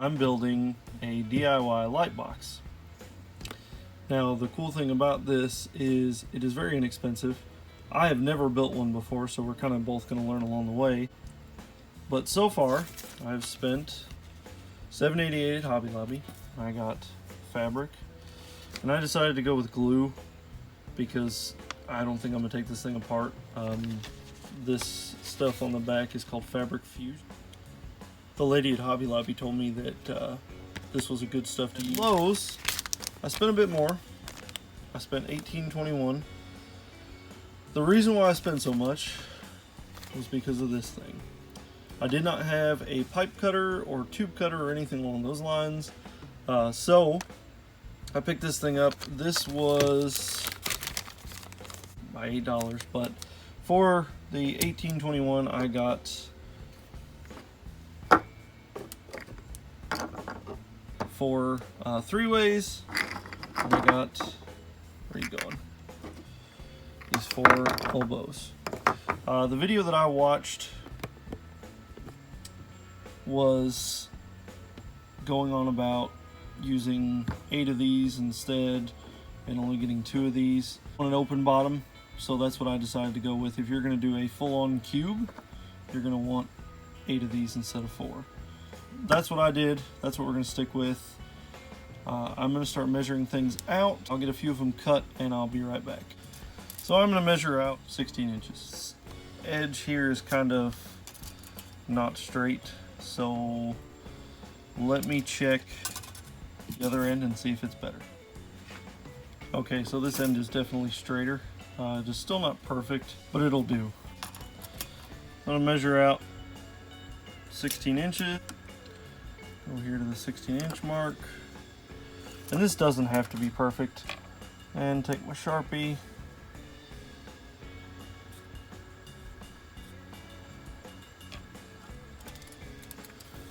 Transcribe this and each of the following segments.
I'm building a DIY light box. Now the cool thing about this is it is very inexpensive. I have never built one before, so we're kind of both going to learn along the way. But so far, I've spent $7.88 at Hobby Lobby. I got fabric, and I decided to go with glue because I don't think I'm going to take this thing apart. This stuff on the back is called Fabric Fusion. The lady at Hobby Lobby told me that this was a good stuff to use. Lowe's, I spent a bit more. I spent $18.21. The reason why I spent so much was because of this thing. I did not have a pipe cutter or tube cutter or anything along those lines, so I picked this thing up. This was by $8, but for the $18.21 I got for 3 ways, and I got, where are you going? These 4 elbows. The video that I watched was going on about using 8 of these instead and only getting 2 of these on an open bottom, so that's what I decided to go with. If you're going to do a full-on cube, you're going to want 8 of these instead of 4. That's what I did. That's what we're going to stick with. I'm going to start measuring things out. I'll get a few of them cut and I'll be right back. So I'm going to measure out 16 inches. Edge here is kind of not straight, so let me check the other end and see if it's better. Okay, so this end is definitely straighter. Just still not perfect, but it'll do. I'm going to measure out 16 inches. Go here to the 16-inch mark. And this doesn't have to be perfect. And take my Sharpie.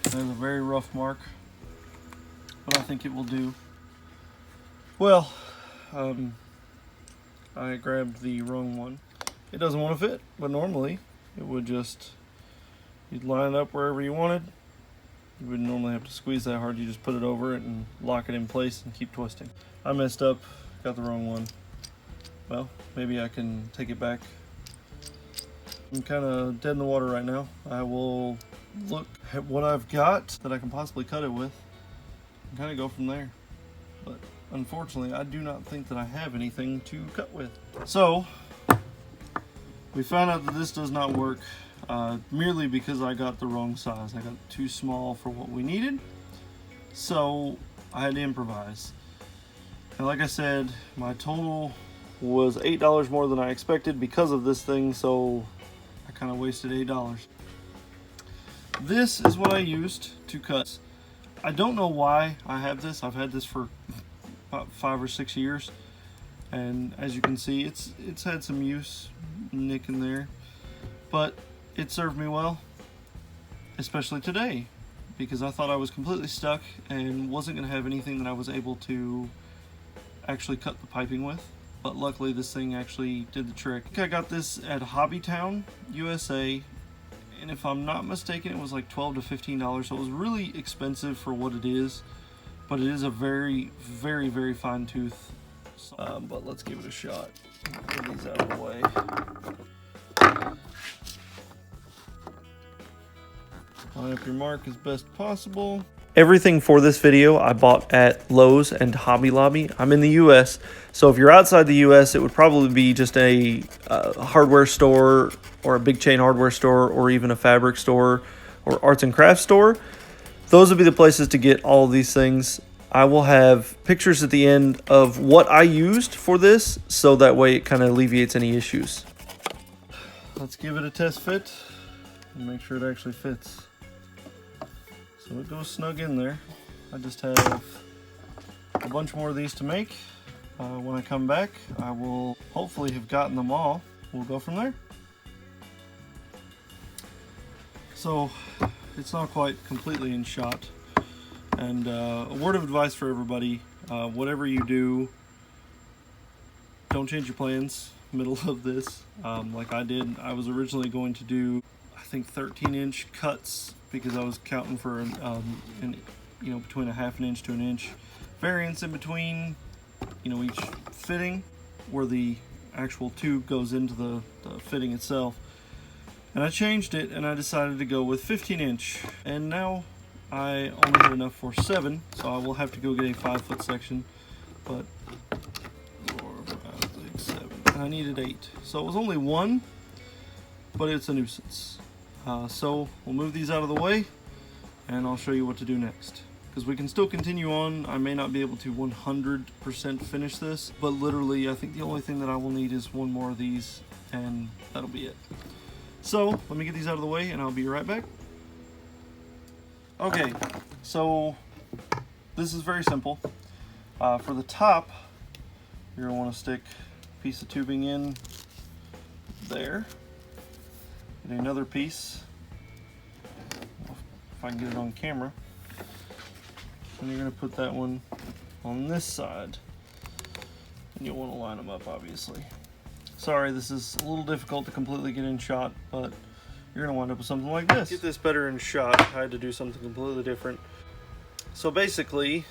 There's a very rough mark, but I think it will do. Well, I grabbed the wrong one. It doesn't want to fit, but normally it would just, you'd line it up wherever you wanted. You wouldn't normally have to squeeze that hard. You just put it over it and lock it in place and keep twisting. I messed up, got the wrong one. Well, maybe I can take it back. I'm kind of dead in the water right now. I will look at what I've got that I can possibly cut it with and kind of go from there. But unfortunately, I do not think that I have anything to cut with. So we found out that this does not work merely because I got the wrong size. I got too small for what we needed, so I had to improvise. And like I said, my total was $8 more than I expected because of this thing, so I kind of wasted $8. This is what I used to cut. I don't know why I have this. I've had this for about 5 or 6 years, and as you can see, it's had some use, nick in there, but it served me well, especially today, because I thought I was completely stuck and wasn't going to have anything that I was able to actually cut the piping with. But luckily this thing actually did the trick. I think I got this at Hobbytown, USA, and if I'm not mistaken it was like $12 to $15, so it was really expensive for what it is, but it is a very, very, very fine tooth. But let's give it a shot. Get these out of the way. Line up your mark as best possible. Everything for this video I bought at Lowe's and Hobby Lobby. I'm in the US, so if you're outside the US, it would probably be just a hardware store or a big chain hardware store or even a fabric store or arts and crafts store. Those would be the places to get all of these things. I will have pictures at the end of what I used for this, so that way it kind of alleviates any issues. Let's give it a test fit and make sure it actually fits. So it goes snug in there. I just have a bunch more of these to make. When I come back, I will hopefully have gotten them all. We'll go from there. So it's not quite completely in shot. And a word of advice for everybody, whatever you do, don't change your plans middle of this. Like I did, I was originally going to do, I think 13-inch cuts, because I was counting for an between a ½ inch to an inch variance in between, each fitting where the actual tube goes into the fitting itself. And I changed it and I decided to go with 15-inch. And now I only have enough for 7, so I will have to go get a 5-foot section. But 4, 5, 6, 7. And I needed 8. So it was only 1, but it's a nuisance. So we'll move these out of the way and I'll show you what to do next. Because we can still continue on. I may not be able to 100% finish this, but literally I think the only thing that I will need is one more of these and that'll be it. So let me get these out of the way and I'll be right back. Okay, so this is very simple. For the top, you're going to want to stick a piece of tubing in there. Get another piece, if I can get it on camera. And you're going to put that one on this side. And you'll want to line them up, obviously. Sorry, this is a little difficult to completely get in shot, but you're going to wind up with something like this. To get this better in shot, I had to do something completely different. So basically,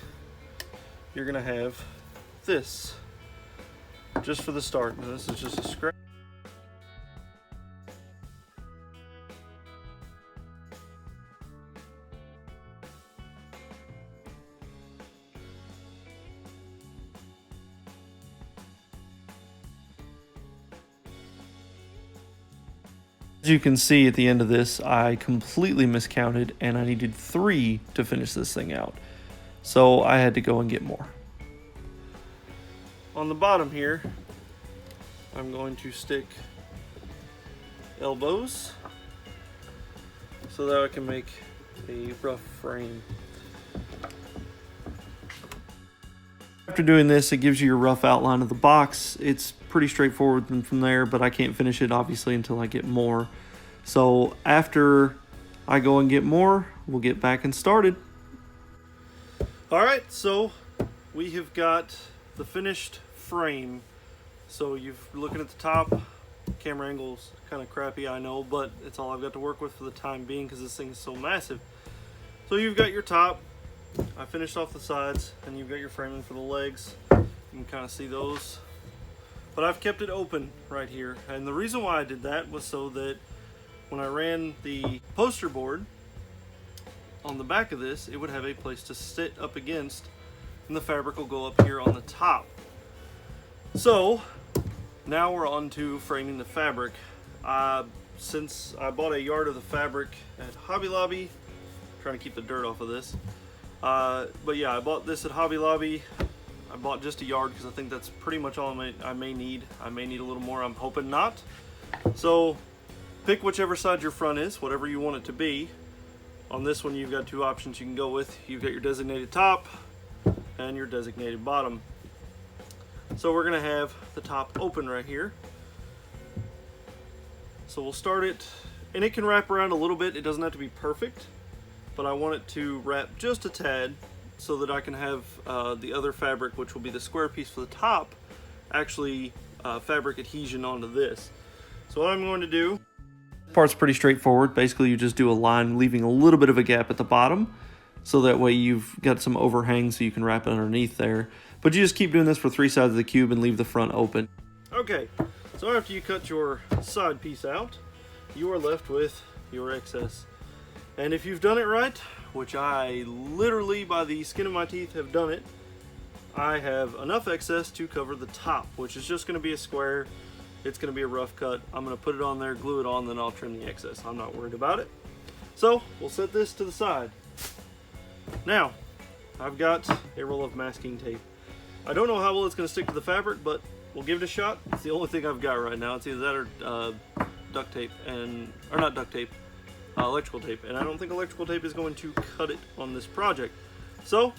you're going to have this, just for the start. Now this is just a scratch. As you can see at the end of this, I completely miscounted and I needed 3 to finish this thing out. So I had to go and get more. On the bottom here, I'm going to stick elbows so that I can make a rough frame. After doing this, it gives you your rough outline of the box. It's pretty straightforward from there, but I can't finish it obviously until I get more. So after I go and get more, we'll get back and started. All right, so we have got the finished frame. So you're looking at the top. Camera angle's kind of crappy, I know, but it's all I've got to work with for the time being because this thing is so massive. So you've got your top. I finished off the sides, and you've got your framing for the legs. You can kind of see those. But I've kept it open right here. And the reason why I did that was so that when I ran the poster board on the back of this, it would have a place to sit up against, and the fabric will go up here on the top. So now we're on to framing the fabric. Since I bought a yard of the fabric at Hobby Lobby, trying to keep the dirt off of this. But yeah, I bought this at Hobby Lobby. I bought just a yard because I think that's pretty much all I may need. I may need a little more, I'm hoping not. So pick whichever side your front is, whatever you want it to be. On this one, you've got 2 options you can go with. You've got your designated top and your designated bottom. So we're gonna have the top open right here. So we'll start it, and it can wrap around a little bit. It doesn't have to be perfect, but I want it to wrap just a tad so that I can have the other fabric, which will be the square piece for the top, actually fabric adhesion onto this. So what I'm going to do, part's pretty straightforward. Basically you just do a line leaving a little bit of a gap at the bottom, so that way you've got some overhang so you can wrap it underneath there. But you just keep doing this for 3 sides of the cube and leave the front open. Okay, so after you cut your side piece out, you are left with your excess. And if you've done it right, which I literally by the skin of my teeth have done it, I have enough excess to cover the top, which is just going to be a square. It's going to be a rough cut. I'm going to put it on there, glue it on, then I'll trim the excess. I'm not worried about it. So we'll set this to the side. Now, I've got a roll of masking tape. I don't know how well it's going to stick to the fabric, but we'll give it a shot. It's the only thing I've got right now. It's either that or duct tape, or not duct tape, electrical tape. And I don't think electrical tape is going to cut it on this project. So,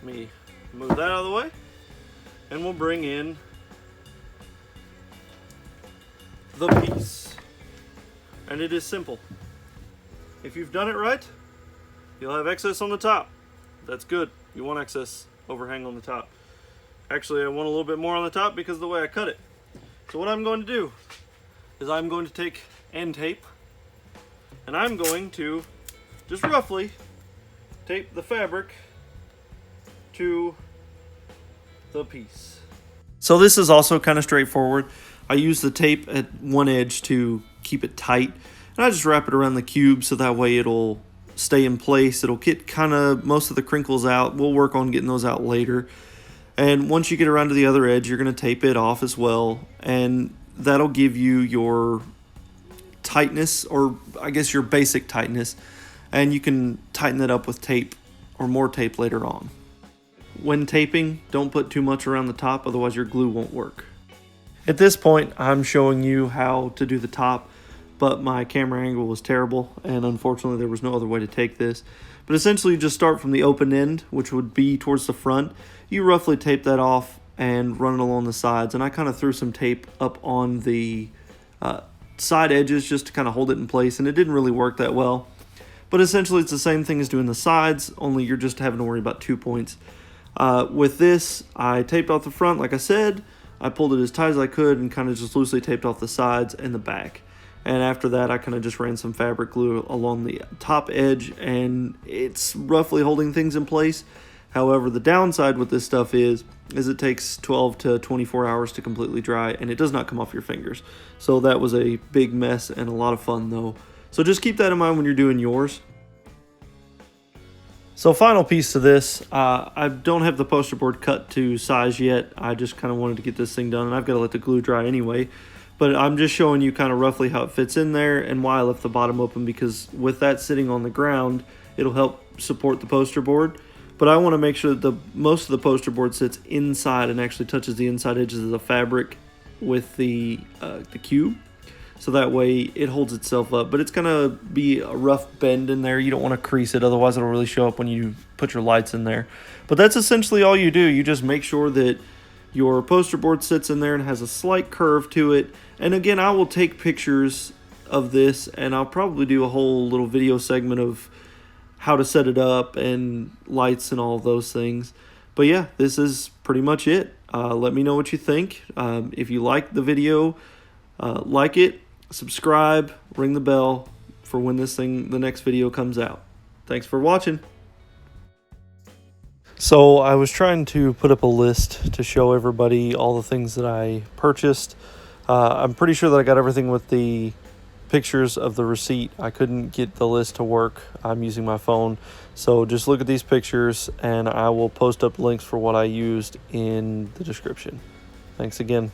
let me move that out of the way, and we'll bring in the piece. And it is simple. If you've done it right, you'll have excess on the top. That's good. You want excess overhang on the top. Actually, I want a little bit more on the top because of the way I cut it. So what I'm going to do is I'm going to take end tape, and I'm going to just roughly tape the fabric to the piece. So this is also kind of straightforward. I use the tape at one edge to keep it tight, and I just wrap it around the cube so that way it'll stay in place. It'll get kind of most of the crinkles out. We'll work on getting those out later. And once you get around to the other edge, you're going to tape it off as well, and that'll give you your tightness, or I guess your basic tightness, and you can tighten it up with tape or more tape later on. When taping, don't put too much around the top, otherwise your glue won't work. At this point, I'm showing you how to do the top, but my camera angle was terrible, and unfortunately there was no other way to take this. But essentially you just start from the open end, which would be towards the front. You roughly tape that off and run it along the sides, and I kind of threw some tape up on the side edges just to kind of hold it in place, and it didn't really work that well. But essentially it's the same thing as doing the sides, only you're just having to worry about 2 points. With this, I taped off the front, like I said. I pulled it as tight as I could and kind of just loosely taped off the sides and the back. And after that, I kind of just ran some fabric glue along the top edge, and it's roughly holding things in place. However, the downside with this stuff is it takes 12 to 24 hours to completely dry, and it does not come off your fingers. So that was a big mess and a lot of fun though. So just keep that in mind when you're doing yours. So final piece to this, I don't have the poster board cut to size yet. I just kind of wanted to get this thing done, and I've got to let the glue dry anyway. But I'm just showing you kind of roughly how it fits in there and why I left the bottom open, because with that sitting on the ground, it'll help support the poster board. But I want to make sure that most of the poster board sits inside and actually touches the inside edges of the fabric with the cube. So that way it holds itself up. But it's going to be a rough bend in there. You don't want to crease it, otherwise it'll really show up when you put your lights in there. But that's essentially all you do. You just make sure that your poster board sits in there and has a slight curve to it. And again, I will take pictures of this, and I'll probably do a whole little video segment of how to set it up and lights and all of those things. But yeah, this is pretty much it. Let me know what you think. If you like the video, like it, subscribe, ring the bell for when the next video comes out. Thanks for watching. So I was trying to put up a list to show everybody all the things that I purchased. I'm pretty sure that I got everything with the pictures of the receipt. I couldn't get the list to work. I'm using my phone. So just look at these pictures, and I will post up links for what I used in the description. Thanks again.